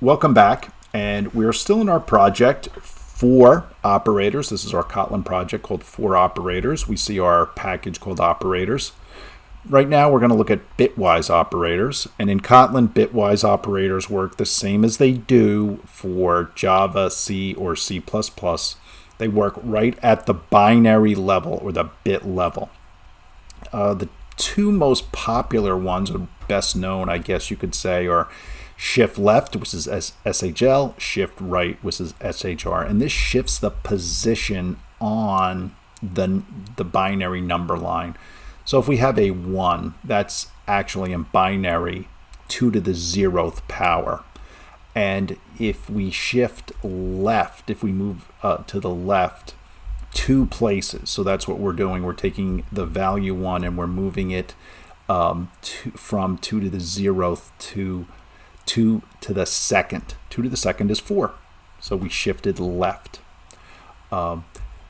Welcome back, and we're still in our project for operators. This is our Kotlin project called For Operators. We see our package called Operators. Right now we're going to look at Bitwise operators, and in Kotlin, Bitwise operators work the same as they do for Java, C, or C++. They work right at the binary level or the bit level. The two most popular ones, or best known, I guess you could say, are shift left, which is SHL, shift right, which is SHR, and this shifts the position on the binary number line. So if we have a 1, that's actually in binary 2 to the 0th power. And if we shift left, if we move to the left 2 places, so that's what we're doing. We're taking the value 1 and we're moving it from 2 to the 0th to 2 to the 2nd. 2 to the 2nd is 4. So we shifted left.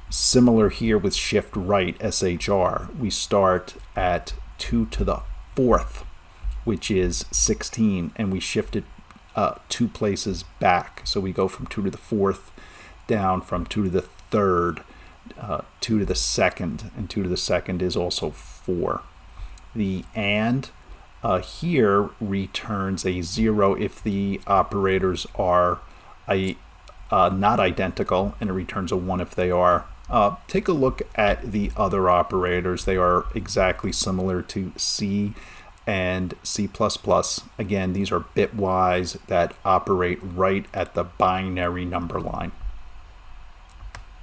Similar here with shift right, SHR. We start at 2 to the 4th, which is 16, and we shifted 2 places back. So we go from 2 to the 4th down, from 2 to the 3rd, 2 to the 2nd, and 2 to the 2nd is also 4. The AND here returns a 0 if the operators are not identical, and it returns a 1 if they are. Take a look at the other operators. They are exactly similar to C and C++. Again, these are bitwise that operate right at the binary number line.